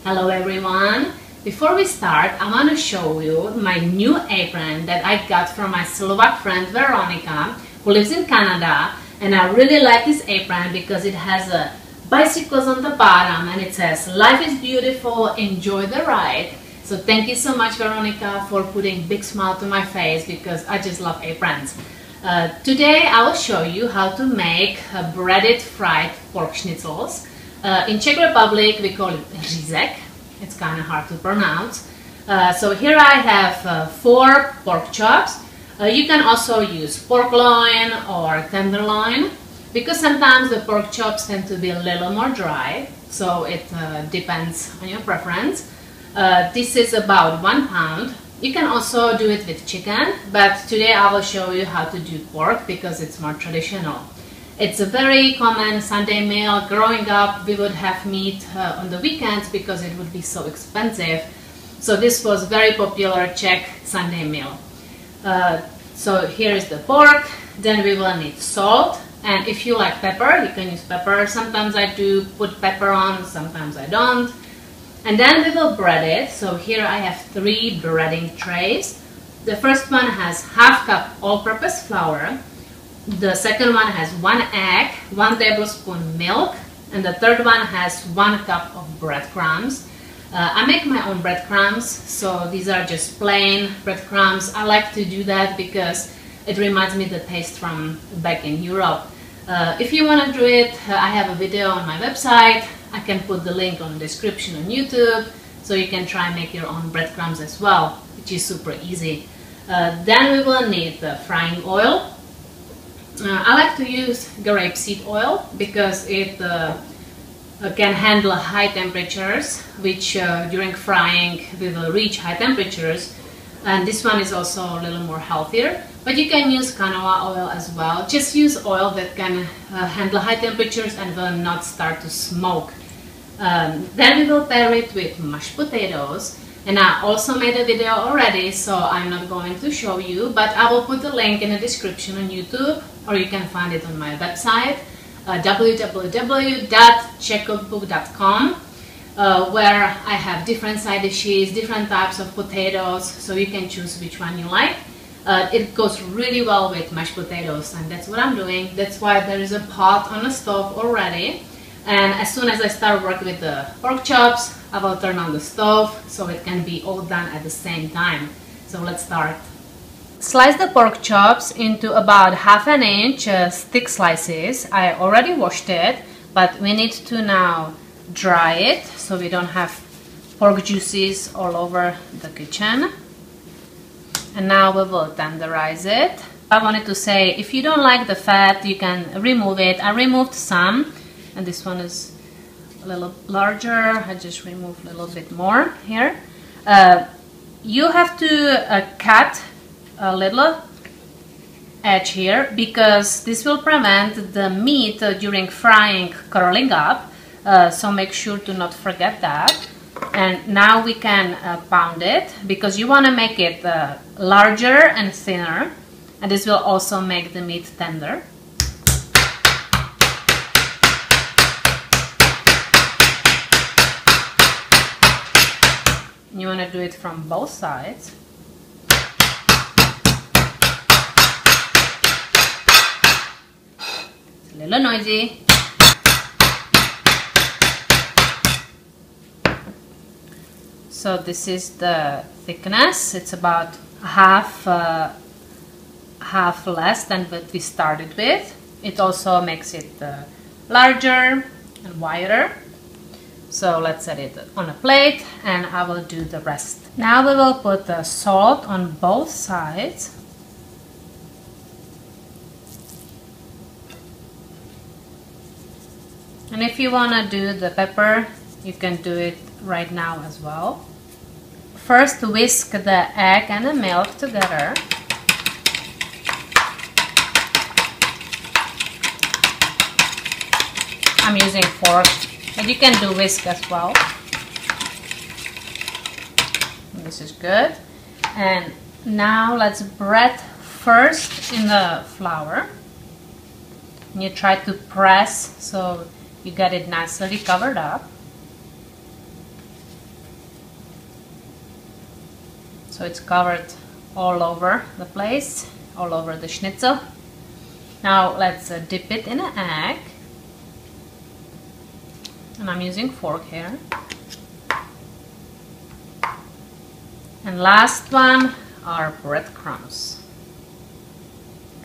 Hello everyone! Before we start, I want to show you my new apron that I got from my Slovak friend Veronica, who lives in Canada, and I really like this apron because it has bicycles on the bottom and it says "Life is beautiful, enjoy the ride." So thank you so much, Veronica, for putting a big smile to my face because I just love aprons. Today I will show you how to make breaded fried pork schnitzels. In Czech Republic we call it Řízek. It's kind of hard to pronounce. So here I have 4 pork chops. You can also use pork loin or tenderloin because sometimes the pork chops tend to be a little more dry, so it depends on your preference. This is about 1 pound. You can also do it with chicken, but today I will show you how to do pork because it's more traditional. It's a very common Sunday meal. Growing up, we would have meat on the weekends because it would be so expensive. So this was very popular Czech Sunday meal. So here is the pork. Then we will need salt. And if you like pepper, you can use pepper. Sometimes I do put pepper on, sometimes I don't. And then we will bread it. So here I have 3 breading trays. The first one has ½ cup all-purpose flour. The second one has 1 egg, 1 tablespoon milk, and the third one has 1 cup of breadcrumbs. I make my own breadcrumbs, so these are just plain breadcrumbs. I like to do that because it reminds me the taste from back in Europe. If you want to do it, I have a video on my website. I can put the link on the description on YouTube, so you can try and make your own breadcrumbs as well, which is super easy. Then we will need the frying oil. I like to use grapeseed oil because it can handle high temperatures, which during frying we will reach high temperatures, and this one is also a little more healthier. But you can use canola oil as well. Just use oil that can handle high temperatures and will not start to smoke. Then we will pair it with mashed potatoes. And I also made a video already, so I'm not going to show you, but I will put the link in the description on YouTube, or you can find it on my website, www.czechcookbook.com, where I have different side dishes, different types of potatoes, so you can choose which one you like. It goes really well with mashed potatoes, and that's what I'm doing. That's why there is a pot on the stove already. And as soon as I start work with the pork chops, I will turn on the stove so it can be all done at the same time. So let's start. Slice the pork chops into about ½ inch thick slices. I already washed it, but we need to now dry it so we don't have pork juices all over the kitchen. And now we will tenderize it. I wanted to say, if you don't like the fat, you can remove it. I removed some, and this one is a little larger. I just removed a little bit more here. You have to cut a little edge here because this will prevent the meat during frying curling up. So make sure to not forget that. And now we can pound it because you want to make it larger and thinner, and this will also make the meat tender. You want to do it from both sides. It's a little noisy. So this is the thickness. It's about half less than what we started with. It also makes it larger and wider. So let's set it on a plate and I will do the rest. Now we will put the salt on both sides. And if you want to do the pepper, you can do it right now as well. First, whisk the egg and the milk together. I'm using fork, but you can do whisk as well. This is good. And now let's bread first in the flour. And you try to press so you get it nicely covered up. so it's covered all over the place, all over the schnitzel. Now let's dip it in an egg, and I'm using fork here. And last one are breadcrumbs.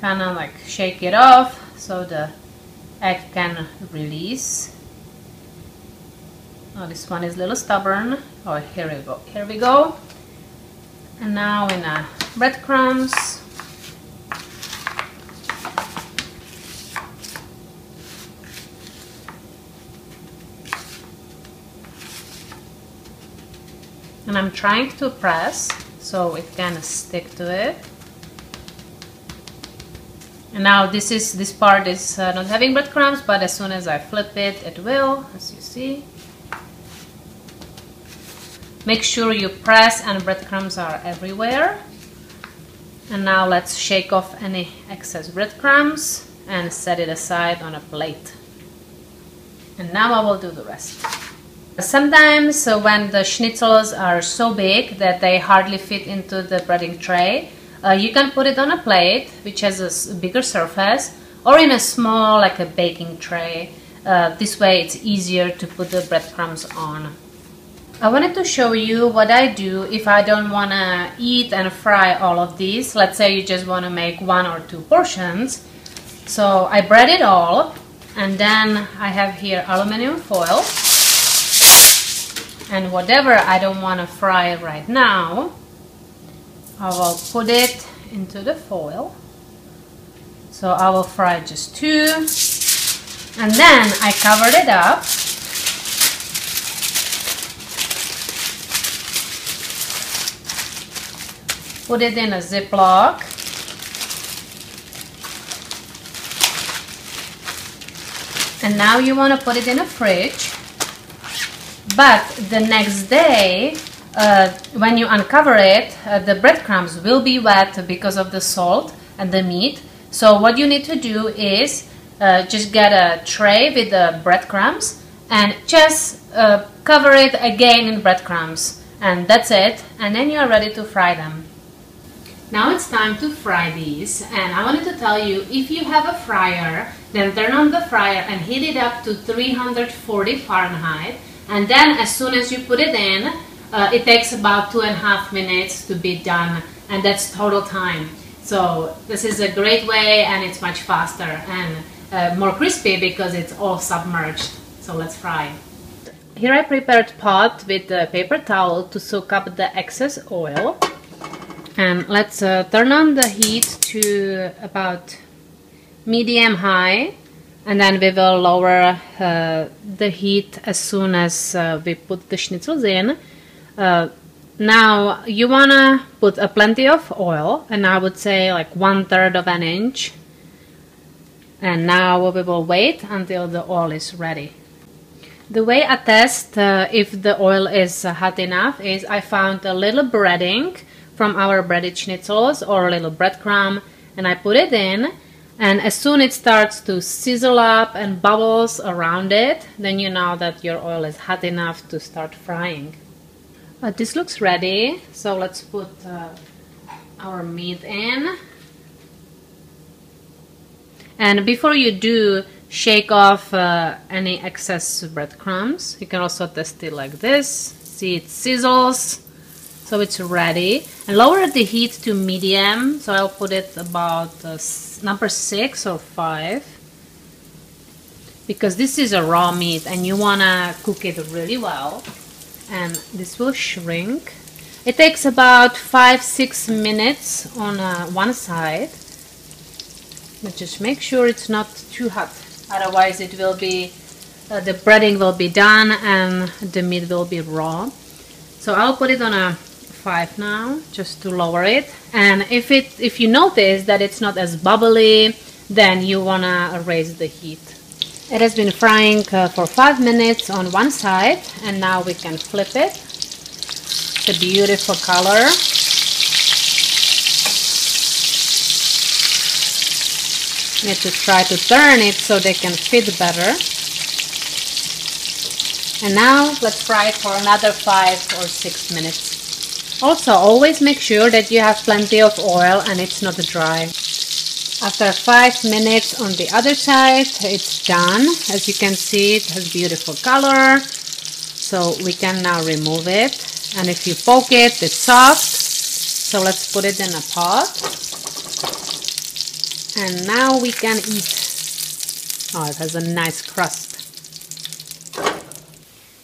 Kind of like shake it off so the egg can release. Oh, this one is a little stubborn. Oh, here we go. Here we go. And now in breadcrumbs. And I'm trying to press so it can stick to it. And now this part is not having breadcrumbs, but as soon as I flip it, it will, as you see. Make sure you press and breadcrumbs are everywhere. And now let's shake off any excess breadcrumbs and set it aside on a plate. And now I will do the rest. Sometimes when the schnitzels are so big that they hardly fit into the breading tray, you can put it on a plate which has a bigger surface, or in a small, like a baking tray. This way it's easier to put the breadcrumbs on. I wanted to show you what I do if I don't want to eat and fry all of these. Let's say you just want to make 1 or 2 portions. So I bread it all, and then I have here aluminum foil. And whatever I don't want to fry right now, I will put it into the foil. So I will fry just 2, and then I covered it up. Put it in a Ziploc. And now you want to put it in a fridge. But the next day, when you uncover it, the breadcrumbs will be wet because of the salt and the meat. So what you need to do is just get a tray with the breadcrumbs and just cover it again in breadcrumbs. And that's it. And then you are ready to fry them. Now it's time to fry these. And I wanted to tell you, if you have a fryer, then turn on the fryer and heat it up to 340 Fahrenheit. And then as soon as you put it in, it takes about 2.5 minutes to be done, and that's total time. So this is a great way, and it's much faster and more crispy because it's all submerged. So let's fry. Here I prepared pot with a paper towel to soak up the excess oil. And let's turn on the heat to about medium-high. And then we will lower the heat as soon as we put the schnitzels in. Now you wanna put plenty of oil, and I would say like 1/3 of an inch. And now we will wait until the oil is ready. The way I test if the oil is hot enough is I found a little breading from our breaded schnitzels or a little breadcrumb, and I put it in. And as soon as it starts to sizzle up and bubbles around it, then you know that your oil is hot enough to start frying. This looks ready, so let's put our meat in. And before you do, shake off any excess breadcrumbs. You can also test it like this. See, it sizzles, so it's ready. And lower the heat to medium, so I'll put it about number 6 or 5, because this is a raw meat and you want to cook it really well, and this will shrink. It takes about 5-6 minutes on one side, but just make sure it's not too hot, otherwise it will be the breading will be done and the meat will be raw. So I'll put it on a 5 now, just to lower it. And if you notice that it's not as bubbly, then you wanna raise the heat. It has been frying for 5 minutes on one side, and now we can flip it. It's a beautiful color. You need to try to turn it so they can fit better. And now let's fry it for another 5 or 6 minutes. Also, always make sure that you have plenty of oil and it's not dry. After 5 minutes on the other side, it's done. As you can see, it has beautiful color. So we can now remove it. And if you poke it, it's soft. So let's put it in a pot. And now we can eat. Oh, it has a nice crust.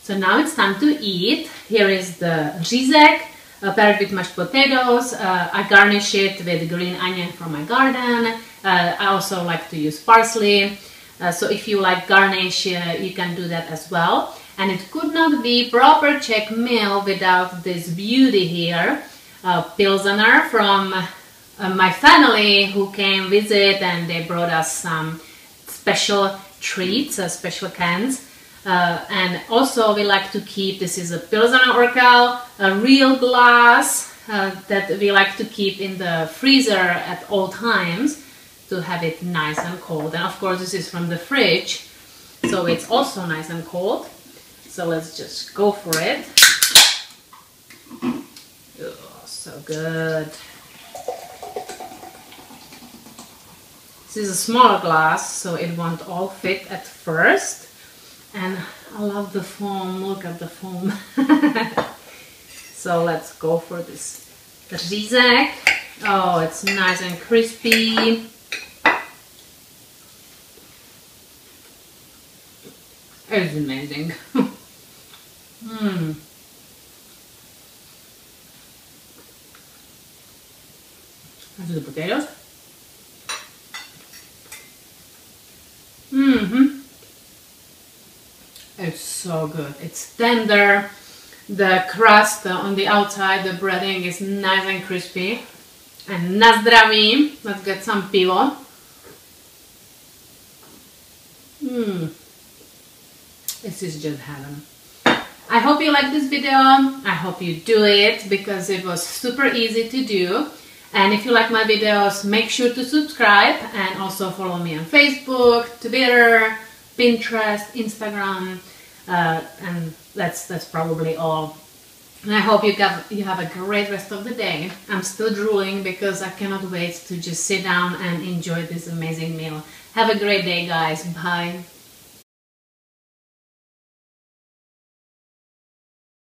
So now it's time to eat. Here is the Řízek, paired with mashed potatoes. I garnish it with green onion from my garden. I also like to use parsley. So if you like garnish, you can do that as well. And it could not be proper Czech meal without this beauty here. Pilsner from my family who came visit, and they brought us some special treats, special cans. And also we like to keep, this is a Pilsner Urquell, a real glass that we like to keep in the freezer at all times to have it nice and cold. And of course this is from the fridge, so it's also nice and cold. So let's just go for it. Oh, so good. This is a smaller glass, so it won't all fit at first. And I love the foam, look at the foam. So let's go for this Řízek. Oh, it's nice and crispy. It's amazing. Let's do the potatoes. It's so good. It's tender. The crust on the outside, the breading is nice and crispy. And na zdraví. Let's get some pivo. This is just heaven. I hope you like this video. I hope you do it because it was super easy to do. And if you like my videos, make sure to subscribe and also follow me on Facebook, Twitter, Pinterest, Instagram, and that's probably all. And I hope you have a great rest of the day. I'm still drooling because I cannot wait to just sit down and enjoy this amazing meal. Have a great day, guys. Bye.